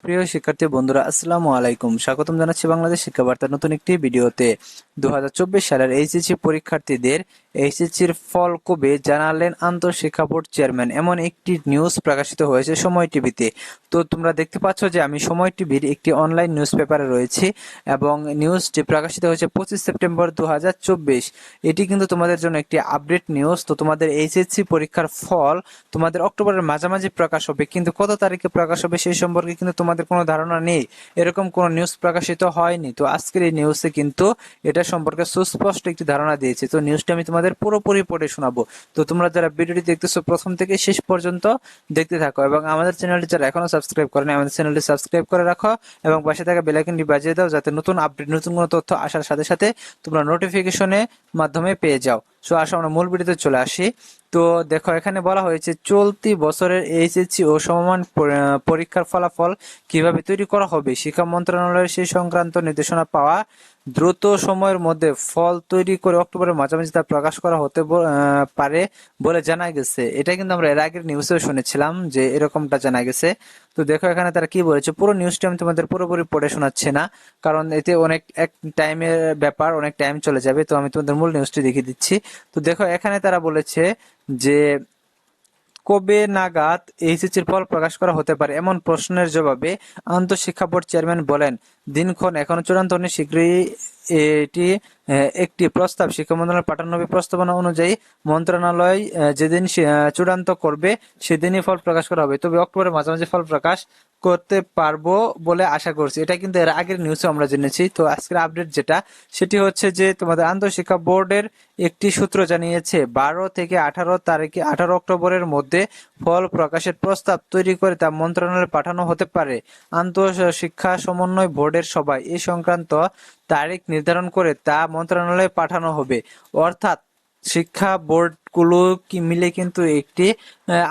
প্রিয় শিক্ষার্থী বন্ধুরা, আসসালামু আলাইকুম। স্বাগতম জানাচ্ছি বাংলাদেশ শিক্ষা বার্তার নতুন একটি ভিডিওতে। 2024 সালের এইচএসসি পরীক্ষার্থীদের এইচএসসির ফল কবে জানালেন আন্তঃশিক্ষা বোর্ড চেয়ারম্যান, এমন একটি নিউজ প্রকাশিত হয়েছে সময় টিভিতে। তো তোমরা দেখতে পাচ্ছ যে আমি সময় টিভির একটি অনলাইন নিউজ পেপারে রয়েছি এবং নিউজটি প্রকাশিত হয়েছে 25 সেপ্টেম্বর 2024। এটি কিন্তু তোমাদের জন্য একটি আপডেট নিউজ। তো তোমাদের এইচএসসি পরীক্ষার ফল তোমাদের অক্টোবরের মাঝামাঝি প্রকাশ হবে, কিন্তু কত তারিখে প্রকাশ হবে সেই সম্পর্কে কিন্তু তোমাদের কোনো ধারণা নেই, এরকম কোনো নিউজ প্রকাশিত হয়নি। তো আজকের এই নিউজে কিন্তু এটা সম্পর্কে সুস্পষ্ট একটি ধারণা দিয়েছে। তো নিউজটা আমি তোমাদের পুরোপুরি পড়ে শোনাবো। তো তোমরা যারা ভিডিওটি দেখতেছো প্রথম থেকে শেষ পর্যন্ত দেখতে থাকো এবং আমাদের চ্যানেলটি যারা এখনো সাবস্ক্রাইব করেনি আমাদের চ্যানেলটি সাবস্ক্রাইব করে রাখো এবং পাশে থাকা বেল আইকনটি বাজিয়ে দাও, যাতে নতুন আপডেট নতুন কোনো তথ্য আসার সাথে সাথে তোমরা নোটিফিকেশনের মাধ্যমে পেয়ে যাও। সো আসো আমরা মূল ভিডিওতে চলে আসি। তো দেখো, এখানে বলা হয়েছে চলতি বছরের এইচএসসি ও সমমান পরীক্ষার ফলাফল কিভাবে তৈরি করা হবে, শিক্ষা মন্ত্রণালয়ের সেই সংক্রান্ত নির্দেশনা পাওয়া দ্রুত সময়ের মধ্যে ফল তৈরি করে অক্টোবরের মাঝামাঝি তা প্রকাশ করা হতে পারে বলে জানা গেছে। এটা কিন্তু আমরা এর আগের নিউজেও শুনেছিলাম যে এরকমটা জানা গেছে। তো দেখো এখানে তারা কি বলেছে, পুরো নিউজটা আমি তোমাদের পুরোপুরি পড়ে শোনাচ্ছি না, কারণ এতে অনেক এক টাইমের ব্যাপার, অনেক টাইম চলে যাবে। তো আমি তোমাদের মূল নিউজটি দেখিয়ে দিচ্ছি। তো দেখো এখানে তারা বলেছে যে কবে নাগাদ এইচএসসির ফল প্রকাশ করা হতে পারে, এমন প্রশ্নের জবাবে আন্তঃশিক্ষা বোর্ড চেয়ারম্যান বলেন, দিনক্ষণ এখনো চূড়ান্ত হয়নি, শীঘ্রই এটি একটি প্রস্তাব শিক্ষা মন্ত্রণালয় পাঠানো হবে। প্রস্তাবনা অনুযায়ী মন্ত্রণালয় যেদিন চূড়ান্ত করবে সেদিনই ফল প্রকাশ করা হবে, তবে অক্টোবরের মাঝামাঝি ফল প্রকাশ করতে পারবো বলে আশা করছি। এটা কিন্তু এর আগের নিউজে আমরা জেনেছি। তো আজকের আপডেট যেটা সেটি হচ্ছে যে তোমাদের আন্তঃশিক্ষা বোর্ডের একটি সূত্র জানিয়েছে 12 থেকে 18 অক্টোবরের মধ্যে ফল প্রকাশের প্রস্তাব তৈরি করে তা মন্ত্রণালয়ে পাঠানো হতে পারে। আন্তঃশিক্ষা সমন্বয় বোর্ডের সভায় এ সংক্রান্ত তারিখ নির্ধারণ করে তা মন্ত্রণালয়ে পাঠানো হবে। অর্থাৎ শিক্ষা বোর্ডগুলো কি মিলে কিন্তু একটি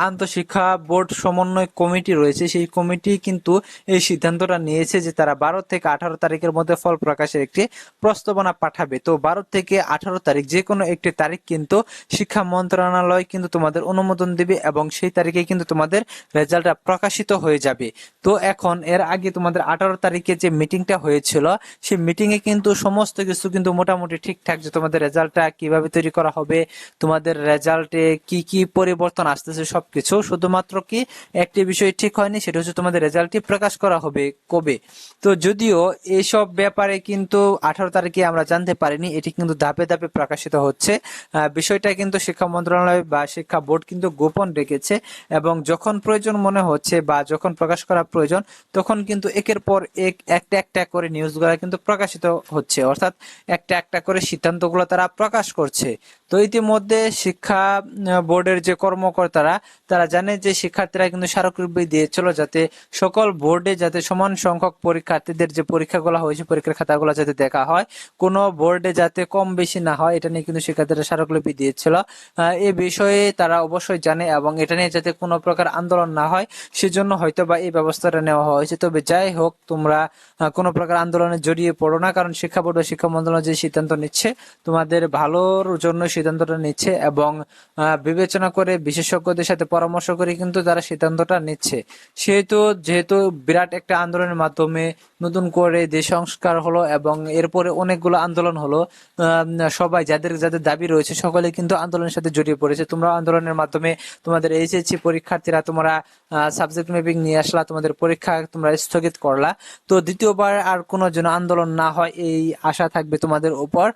আন্তঃশিক্ষা বোর্ড সমন্বয় কমিটি রয়েছে, সেই কমিটি কিন্তু এই সিদ্ধান্তটা নিয়েছে যে তারা 12 থেকে 18 তারিখের মধ্যে ফল প্রকাশের একটি প্রস্তাবনা পাঠাবে। তো 12 থেকে 18 তারিখ যে কোনো একটি তারিখ কিন্তু শিক্ষা মন্ত্রণালয় কিন্তু তোমাদের অনুমোদন দিবে এবং সেই তারিখে কিন্তু তোমাদের রেজাল্টটা প্রকাশিত হয়ে যাবে। তো এখন এর আগে তোমাদের 18 তারিখে যে মিটিংটা হয়েছিল সেই মিটিং এ কিন্তু সমস্ত কিছু কিন্তু মোটামুটি ঠিকঠাক, যে তোমাদের রেজাল্টটা কিভাবে তৈরি করা হবে, তোমাদের রেজাল্টে কি কি পরিবর্তন আসতেছে সবকিছু, শুধুমাত্র কি একটি বিষয় ঠিক হয়নি, সেটা হচ্ছে তোমাদের রেজাল্টটি প্রকাশ করা হবে কবে। তো যদিও এইসব ব্যাপারে কিন্তু 18 তারিখে আমরা জানতে পারিনি, এটি কিন্তু ধাপে ধাপে প্রকাশিত হচ্ছে। বিষয়টা কিন্তু শিক্ষা মন্ত্রণালয় বা শিক্ষা বোর্ড কিন্তু গোপন রেখেছে এবং যখন প্রয়োজন মনে হচ্ছে বা যখন প্রকাশ করা প্রয়োজন তখন কিন্তু একের পর এক একটা একটা করে নিউজগুলো কিন্তু প্রকাশিত হচ্ছে, অর্থাৎ একটা একটা করে সিদ্ধান্তগুলো তারা প্রকাশ করছে। তো ইতিমধ্যে শিক্ষা বোর্ডের যে কর্মকর্তারা তারা জানে যে শিক্ষার্থীরা কিন্তু স্মারকলিপি দিয়েছিল যাতে সকল বোর্ডে যাতে সমান সংখ্যক পরীক্ষার্থীদের যে পরীক্ষাগুলো হয়েছে পরীক্ষার খাতাগুলো যাতে দেখা হয়, কোনো বোর্ডে যাতে কম বেশি না হয়, এটা নিয়ে কিন্তু শিক্ষার্থীরা স্মারকলিপি দিয়েছিল। এই বিষয়ে তারা অবশ্যই জানে এবং এটা নিয়ে যাতে কোনো প্রকার আন্দোলন না হয় সেজন্য হয়তো বা এই ব্যবস্থাটা নেওয়া হয়েছে। তবে যাই হোক, তোমরা কোনো প্রকার আন্দোলনে জড়িয়ে পড়ো না, কারণ শিক্ষা বোর্ড ও শিক্ষা মন্ত্রণালয় যে সিদ্ধান্ত নিচ্ছে তোমাদের ভালোর জন্য সিদ্ধান্তটা নিচ্ছে এবং বিবেচনা করে বিশেষজ্ঞদের সাথে পরামর্শ করে কিন্তু তারা সিদ্ধান্তটা নিচ্ছে। যেহেতু বিরাট একটা আন্দোলনের মাধ্যমে নতুন করে দেশ সংস্কার হলো এবং এরপরে অনেকগুলো আন্দোলন হলো, সবাই যাদের যাদের দাবি রয়েছে সকলে কিন্তু আন্দোলনের সাথে জড়িয়ে পড়েছে। তোমরা আন্দোলনের মাধ্যমে তোমাদের এইচএসসি পরীক্ষার্থীরা তোমরা সাবজেক্ট ম্যাপিং নিয়ে আসলা, তোমাদের পরীক্ষা তোমরা স্থগিত করলা। তো দ্বিতীয়বার আর কোনো যেন আন্দোলন না হয় এই আশা থাকবে তোমাদের উপর।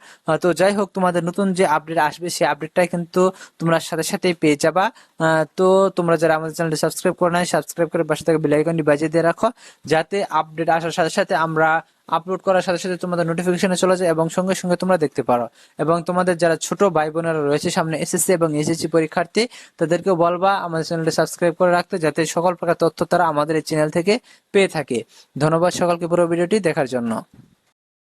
তো যাই হোক, তোমাদের নতুন যে আপডেট আসবে সেই আপডেটটাই কিন্তু তোমরা সাথে সাথেই পেয়ে যাবা। তো তোমরা যারা আমাদের চ্যানেলটি সাবস্ক্রাইব করে নাই সাবস্ক্রাইব করে পাশে থাকা বেল আইকনটি বাজিয়ে দিয়ে রাখো, যাতে আপডেট আসার সাথে সাথে আমরা আপলোড করার সাথে সাথে তোমাদের নোটিফিকেশনে চলে যায় এবং সঙ্গে সঙ্গে তোমরা দেখতে পারো। এবং তোমাদের যারা ছোট ভাই বোনেরা রয়েছে সামনে এসএসসি এবং এইচএসসি পরীক্ষার্থী, তাদেরকেও বলবা আমাদের চ্যানেলটি সাবস্ক্রাইব করে রাখতে, যাতে সকল প্রকার তথ্য তারা আমাদের এই চ্যানেল থেকে পেয়ে থাকে। ধন্যবাদ সকলকে পুরো ভিডিওটি দেখার জন্য।